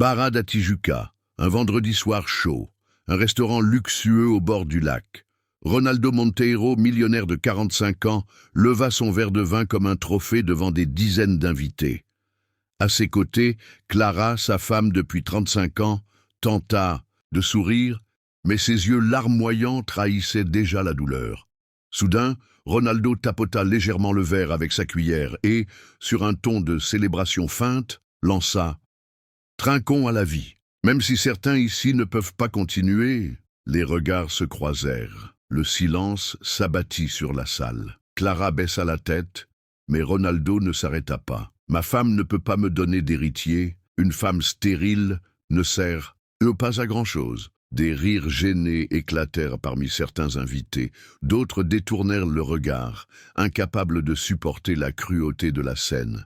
Barra da Tijuca, un vendredi soir chaud, un restaurant luxueux au bord du lac. Ronaldo Monteiro, millionnaire de 45 ans, leva son verre de vin comme un trophée devant des dizaines d'invités. À ses côtés, Clara, sa femme depuis 35 ans, tenta de sourire, mais ses yeux larmoyants trahissaient déjà la douleur. Soudain, Ronaldo tapota légèrement le verre avec sa cuillère et, sur un ton de célébration feinte, lança « Trinquons à la vie ». Même si certains ici ne peuvent pas continuer, les regards se croisèrent. Le silence s'abattit sur la salle. Clara baissa la tête, mais Ronaldo ne s'arrêta pas. « Ma femme ne peut pas me donner d'héritier. Une femme stérile ne sert pas à grand-chose. » Des rires gênés éclatèrent parmi certains invités. D'autres détournèrent le regard, incapables de supporter la cruauté de la scène.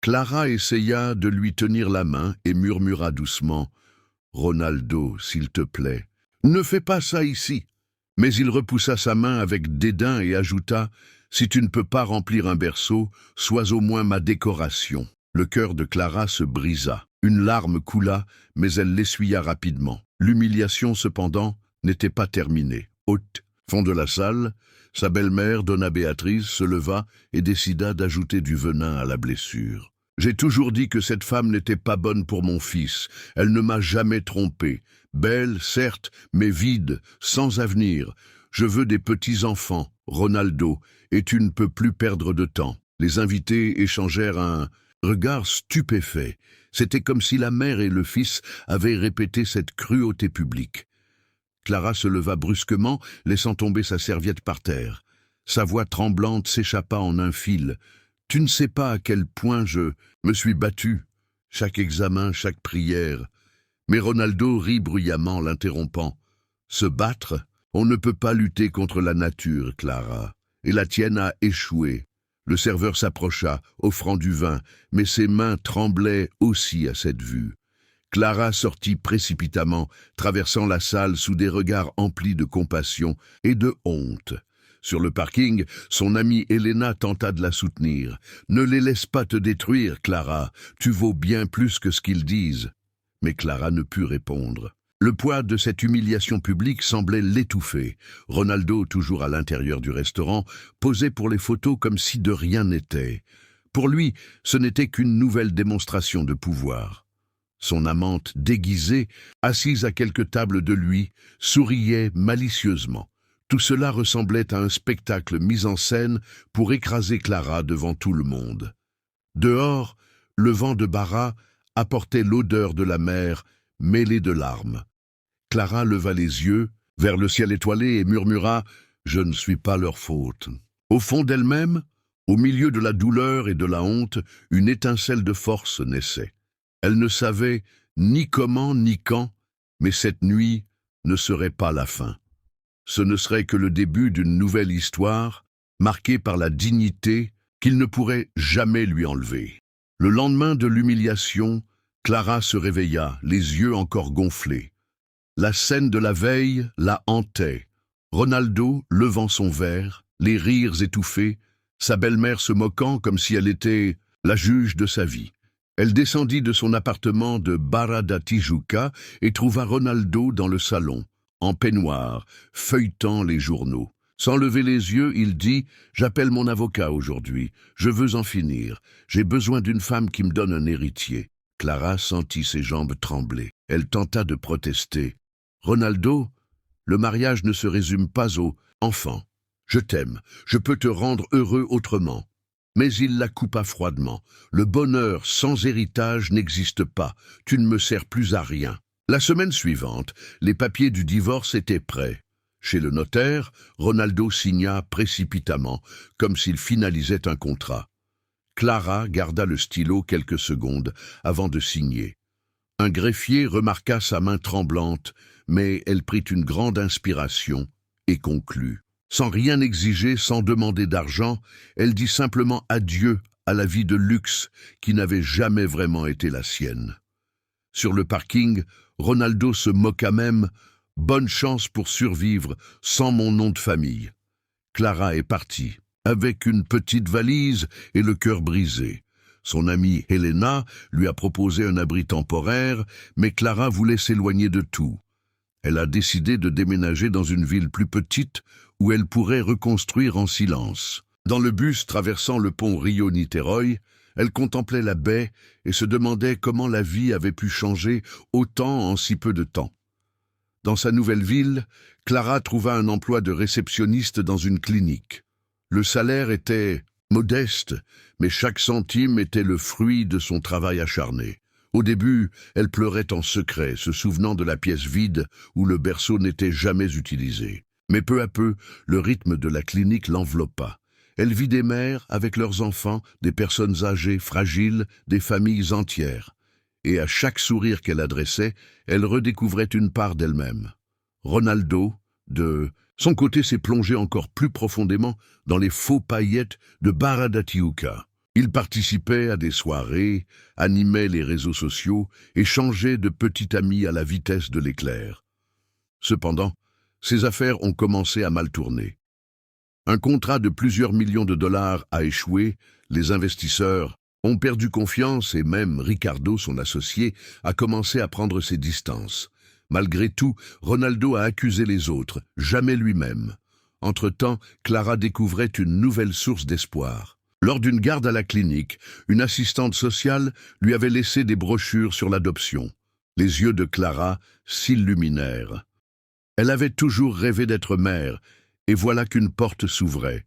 Clara essaya de lui tenir la main et murmura doucement « Ronaldo, s'il te plaît, ne fais pas ça ici !» Mais il repoussa sa main avec dédain et ajouta « Si tu ne peux pas remplir un berceau, sois au moins ma décoration. » Le cœur de Clara se brisa. Une larme coula, mais elle l'essuya rapidement. L'humiliation, cependant, n'était pas terminée. Au fond de la salle, sa belle-mère, Donna Béatrice, se leva et décida d'ajouter du venin à la blessure. « J'ai toujours dit que cette femme n'était pas bonne pour mon fils. Elle ne m'a jamais trompé. Belle, certes, mais vide, sans avenir. Je veux des petits-enfants, Ronaldo, et tu ne peux plus perdre de temps. » Les invités échangèrent un regard stupéfait. C'était comme si la mère et le fils avaient répété cette cruauté publique. Clara se leva brusquement, laissant tomber sa serviette par terre. Sa voix tremblante s'échappa en un fil. « Tu ne sais pas à quel point je me suis battu. Chaque examen, chaque prière. » Mais Ronaldo rit bruyamment, l'interrompant. « Se battre? On ne peut pas lutter contre la nature, Clara. Et la tienne a échoué. » Le serveur s'approcha, offrant du vin, mais ses mains tremblaient aussi à cette vue. Clara sortit précipitamment, traversant la salle sous des regards emplis de compassion et de honte. Sur le parking, son amie Elena tenta de la soutenir. « Ne les laisse pas te détruire, Clara. Tu vaux bien plus que ce qu'ils disent. » Mais Clara ne put répondre. Le poids de cette humiliation publique semblait l'étouffer. Ronaldo, toujours à l'intérieur du restaurant, posait pour les photos comme si de rien n'était. Pour lui, ce n'était qu'une nouvelle démonstration de pouvoir. Son amante, déguisée, assise à quelques tables de lui, souriait malicieusement. Tout cela ressemblait à un spectacle mis en scène pour écraser Clara devant tout le monde. Dehors, le vent de Barra apportait l'odeur de la mer mêlée de larmes. Clara leva les yeux vers le ciel étoilé et murmura « Je ne suis pas leur faute ». Au fond d'elle-même, au milieu de la douleur et de la honte, une étincelle de force naissait. Elle ne savait ni comment ni quand, mais cette nuit ne serait pas la fin. Ce ne serait que le début d'une nouvelle histoire, marquée par la dignité qu'il ne pourrait jamais lui enlever. Le lendemain de l'humiliation, Clara se réveilla, les yeux encore gonflés. La scène de la veille la hantait. Ronaldo levant son verre, les rires étouffés, sa belle-mère se moquant comme si elle était la juge de sa vie. Elle descendit de son appartement de Barra da Tijuca et trouva Ronaldo dans le salon, en peignoir, feuilletant les journaux. Sans lever les yeux, il dit « J'appelle mon avocat aujourd'hui. Je veux en finir. J'ai besoin d'une femme qui me donne un héritier. » Clara sentit ses jambes trembler. Elle tenta de protester. « Ronaldo, le mariage ne se résume pas au « enfant. Je t'aime, je peux te rendre heureux autrement. » Mais il la coupa froidement. « Le bonheur sans héritage n'existe pas. Tu ne me sers plus à rien. » La semaine suivante, les papiers du divorce étaient prêts. Chez le notaire, Ronaldo signa précipitamment, comme s'il finalisait un contrat. Clara garda le stylo quelques secondes avant de signer. Un greffier remarqua sa main tremblante, mais elle prit une grande inspiration et conclut. Sans rien exiger, sans demander d'argent, elle dit simplement adieu à la vie de luxe qui n'avait jamais vraiment été la sienne. Sur le parking, Ronaldo se moqua même « Bonne chance pour survivre sans mon nom de famille ». Clara est partie, avec une petite valise et le cœur brisé. Son amie Helena lui a proposé un abri temporaire, mais Clara voulait s'éloigner de tout. Elle a décidé de déménager dans une ville plus petite où elle pourrait reconstruire en silence. Dans le bus traversant le pont Rio-Niterói, elle contemplait la baie et se demandait comment la vie avait pu changer autant en si peu de temps. Dans sa nouvelle ville, Clara trouva un emploi de réceptionniste dans une clinique. Le salaire était modeste, mais chaque centime était le fruit de son travail acharné. Au début, elle pleurait en secret, se souvenant de la pièce vide où le berceau n'était jamais utilisé. Mais peu à peu, le rythme de la clinique l'enveloppa. Elle vit des mères avec leurs enfants, des personnes âgées, fragiles, des familles entières. Et à chaque sourire qu'elle adressait, elle redécouvrait une part d'elle-même. Ronaldo, de son côté, s'est plongé encore plus profondément dans les faux paillettes de Barra da Tijuca. Il participait à des soirées, animait les réseaux sociaux et changeait de petit ami à la vitesse de l'éclair. Cependant, ses affaires ont commencé à mal tourner. Un contrat de plusieurs millions de dollars a échoué, les investisseurs ont perdu confiance et même Ricardo, son associé, a commencé à prendre ses distances. Malgré tout, Ronaldo a accusé les autres, jamais lui-même. Entre-temps, Clara découvrait une nouvelle source d'espoir. Lors d'une garde à la clinique, une assistante sociale lui avait laissé des brochures sur l'adoption. Les yeux de Clara s'illuminèrent. Elle avait toujours rêvé d'être mère, et voilà qu'une porte s'ouvrait.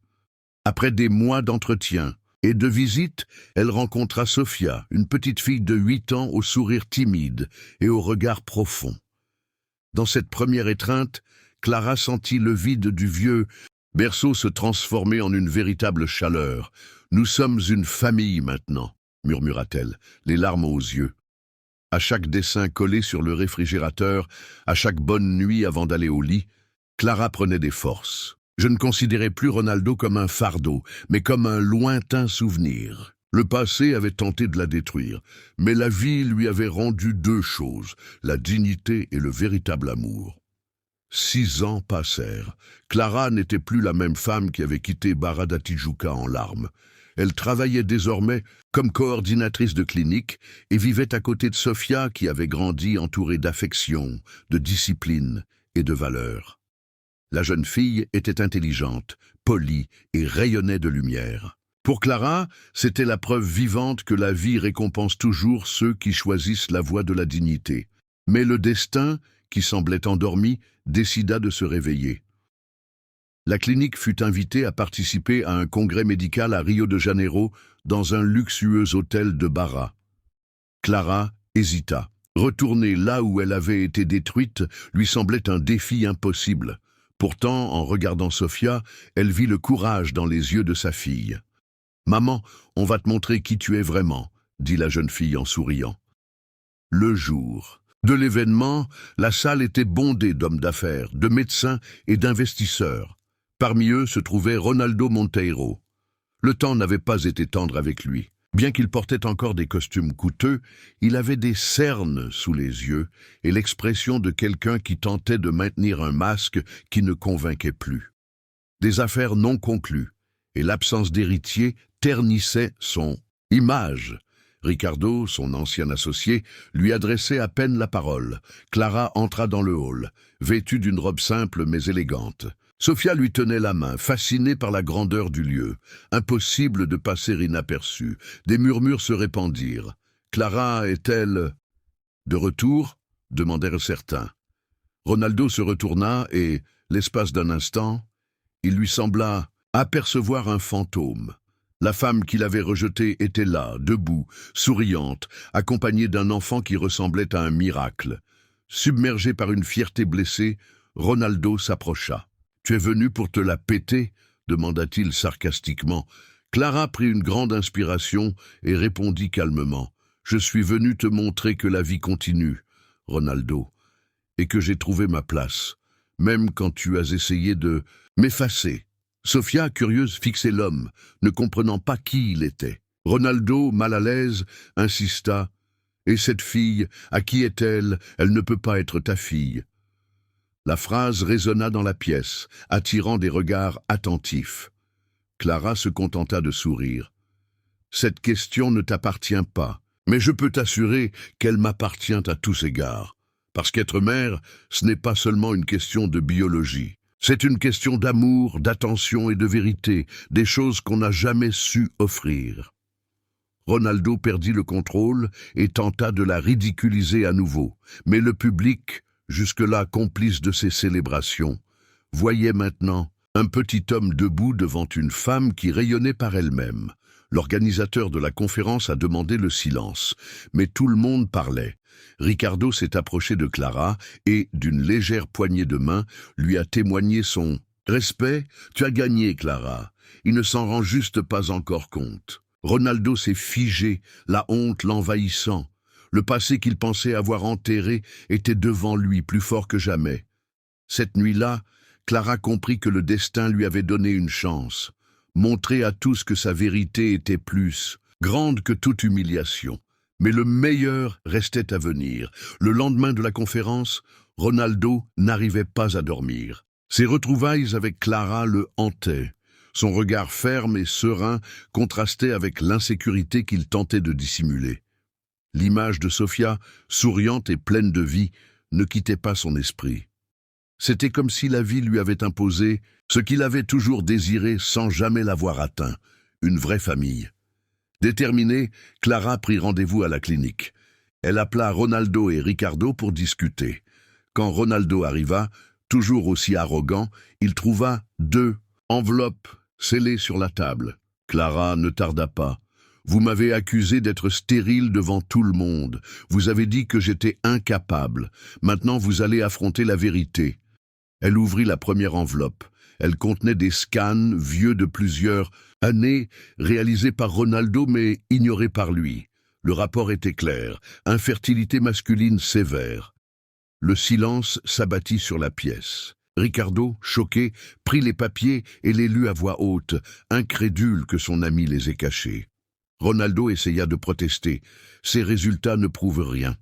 Après des mois d'entretien et de visites, elle rencontra Sofia, une petite fille de 8 ans au sourire timide et au regard profond. Dans cette première étreinte, Clara sentit le vide du vieux berceau se transformer en une véritable chaleur. « Nous sommes une famille maintenant », murmura-t-elle, les larmes aux yeux. À chaque dessin collé sur le réfrigérateur, à chaque bonne nuit avant d'aller au lit, Clara prenait des forces. Je ne considérais plus Ronaldo comme un fardeau, mais comme un lointain souvenir. Le passé avait tenté de la détruire, mais la vie lui avait rendu 2 choses, la dignité et le véritable amour. 6 ans passèrent. Clara n'était plus la même femme qui avait quitté Barra da Tijuca en larmes. Elle travaillait désormais comme coordinatrice de clinique et vivait à côté de Sofia qui avait grandi entourée d'affection, de discipline et de valeurs. La jeune fille était intelligente, polie et rayonnait de lumière. Pour Clara, c'était la preuve vivante que la vie récompense toujours ceux qui choisissent la voie de la dignité. Mais le destin, qui semblait endormi, décida de se réveiller. La clinique fut invitée à participer à un congrès médical à Rio de Janeiro dans un luxueux hôtel de Barra. Clara hésita. Retourner là où elle avait été détruite lui semblait un défi impossible. Pourtant, en regardant Sofia, elle vit le courage dans les yeux de sa fille. « Maman, on va te montrer qui tu es vraiment », dit la jeune fille en souriant. Le jour de l'événement, la salle était bondée d'hommes d'affaires, de médecins et d'investisseurs. Parmi eux se trouvait Ronaldo Monteiro. Le temps n'avait pas été tendre avec lui. Bien qu'il portait encore des costumes coûteux, il avait des cernes sous les yeux et l'expression de quelqu'un qui tentait de maintenir un masque qui ne convainquait plus. Des affaires non conclues et l'absence d'héritier ternissaient son image. Ricardo, son ancien associé, lui adressait à peine la parole. Clara entra dans le hall, vêtue d'une robe simple mais élégante. Sofia lui tenait la main, fascinée par la grandeur du lieu. Impossible de passer inaperçu. Des murmures se répandirent. « Clara est-elle de retour ?» demandèrent certains. Ronaldo se retourna et, l'espace d'un instant, il lui sembla apercevoir un fantôme. La femme qu'il avait rejetée était là, debout, souriante, accompagnée d'un enfant qui ressemblait à un miracle. Submergé par une fierté blessée, Ronaldo s'approcha. « Tu es venu pour te la péter ?» demanda-t-il sarcastiquement. Clara prit une grande inspiration et répondit calmement. « Je suis venu te montrer que la vie continue, Ronaldo, et que j'ai trouvé ma place, même quand tu as essayé de m'effacer. » Sofia, curieuse, fixait l'homme, ne comprenant pas qui il était. Ronaldo, mal à l'aise, insista. « Et cette fille, à qui est-elle? Elle ne peut pas être ta fille. » La phrase résonna dans la pièce, attirant des regards attentifs. Clara se contenta de sourire. « Cette question ne t'appartient pas, mais je peux t'assurer qu'elle m'appartient à tous égards. Parce qu'être mère, ce n'est pas seulement une question de biologie. C'est une question d'amour, d'attention et de vérité, des choses qu'on n'a jamais su offrir. Ronaldo perdit le contrôle et tenta de la ridiculiser à nouveau, mais le public, jusque-là complice de ses célébrations, voyait maintenant un petit homme debout devant une femme qui rayonnait par elle-même. L'organisateur de la conférence a demandé le silence, mais tout le monde parlait. Ricardo s'est approché de Clara et, d'une légère poignée de main, lui a témoigné son « Respect, tu as gagné, Clara. Il ne s'en rend juste pas encore compte. » Ronaldo s'est figé, la honte l'envahissant. Le passé qu'il pensait avoir enterré était devant lui, plus fort que jamais. Cette nuit-là, Clara comprit que le destin lui avait donné une chance. Montrer à tous que sa vérité était plus grande que toute humiliation. Mais le meilleur restait à venir. Le lendemain de la conférence, Ronaldo n'arrivait pas à dormir. Ses retrouvailles avec Clara le hantaient. Son regard ferme et serein contrastait avec l'insécurité qu'il tentait de dissimuler. L'image de Sofia, souriante et pleine de vie, ne quittait pas son esprit. C'était comme si la vie lui avait imposé ce qu'il avait toujours désiré sans jamais l'avoir atteint, une vraie famille. Déterminée, Clara prit rendez-vous à la clinique. Elle appela Ronaldo et Ricardo pour discuter. Quand Ronaldo arriva, toujours aussi arrogant, il trouva 2 enveloppes scellées sur la table. Clara ne tarda pas. « Vous m'avez accusé d'être stérile devant tout le monde. Vous avez dit que j'étais incapable. Maintenant, vous allez affronter la vérité. » Elle ouvrit la première enveloppe. Elle contenait des scans vieux de plusieurs années, réalisés par Ronaldo mais ignorés par lui. Le rapport était clair, infertilité masculine sévère. Le silence s'abattit sur la pièce. Ricardo, choqué, prit les papiers et les lut à voix haute, incrédule que son ami les ait cachés. Ronaldo essaya de protester. Ces résultats ne prouvent rien.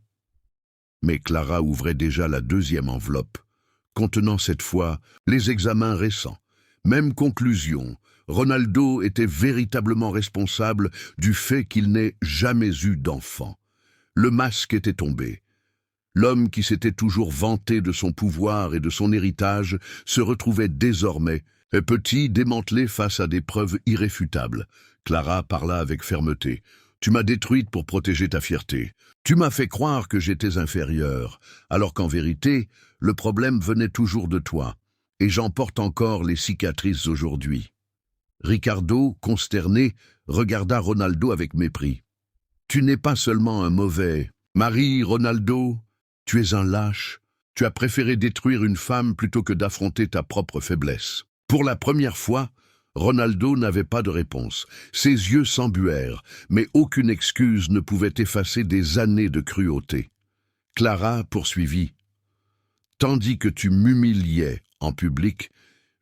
Mais Clara ouvrait déjà la deuxième enveloppe, contenant cette fois les examens récents. Même conclusion, Ronaldo était véritablement responsable du fait qu'il n'ait jamais eu d'enfant. Le masque était tombé. L'homme qui s'était toujours vanté de son pouvoir et de son héritage se retrouvait désormais petit, démantelé face à des preuves irréfutables. Clara parla avec fermeté. « Tu m'as détruite pour protéger ta fierté. Tu m'as fait croire que j'étais inférieur, alors qu'en vérité, le problème venait toujours de toi. Et j'en porte encore les cicatrices aujourd'hui. » Ricardo, consterné, regarda Ronaldo avec mépris. « Tu n'es pas seulement un mauvais mari, Ronaldo. Tu es un lâche. Tu as préféré détruire une femme plutôt que d'affronter ta propre faiblesse. » Pour la première fois, Ronaldo n'avait pas de réponse. Ses yeux s'embuèrent, mais aucune excuse ne pouvait effacer des années de cruauté. Clara poursuivit. « Tandis que tu m'humiliais en public,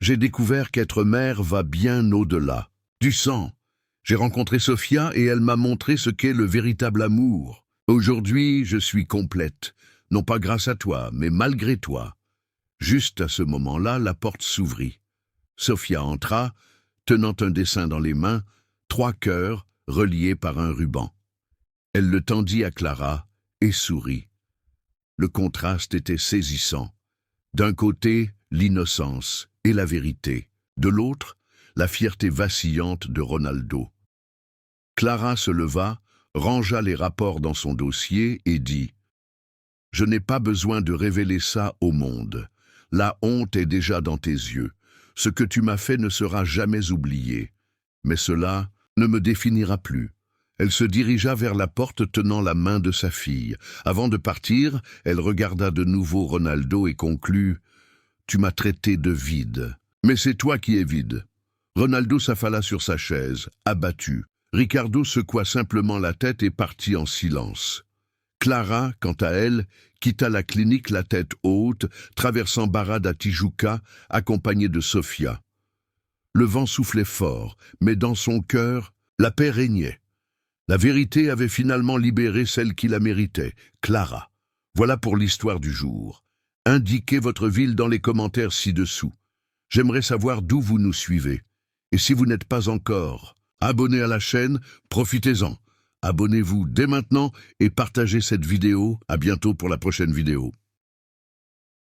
j'ai découvert qu'être mère va bien au-delà. Du sang. J'ai rencontré Sofia et elle m'a montré ce qu'est le véritable amour. Aujourd'hui, je suis complète, non pas grâce à toi, mais malgré toi. » Juste à ce moment-là, la porte s'ouvrit. Sofia entra, tenant un dessin dans les mains, 3 cœurs reliés par un ruban. Elle le tendit à Clara et sourit. Le contraste était saisissant. D'un côté, l'innocence et la vérité. De l'autre, la fierté vacillante de Ronaldo. Clara se leva, rangea les rapports dans son dossier et dit « Je n'ai pas besoin de révéler ça au monde. La honte est déjà dans tes yeux. Ce que tu m'as fait ne sera jamais oublié. Mais cela ne me définira plus. » Elle se dirigea vers la porte tenant la main de sa fille. Avant de partir, elle regarda de nouveau Ronaldo et conclut « Tu m'as traité de vide. Mais c'est toi qui es vide. » Ronaldo s'affala sur sa chaise, abattu. Ricardo secoua simplement la tête et partit en silence. Clara, quant à elle, quitta la clinique la tête haute, traversant Barra da Tijuca, accompagnée de Sofia. Le vent soufflait fort, mais dans son cœur, la paix régnait. La vérité avait finalement libéré celle qui la méritait, Clara. Voilà pour l'histoire du jour. Indiquez votre ville dans les commentaires ci-dessous. J'aimerais savoir d'où vous nous suivez. Et si vous n'êtes pas encore abonné à la chaîne, profitez-en. Abonnez-vous dès maintenant et partagez cette vidéo. À bientôt pour la prochaine vidéo.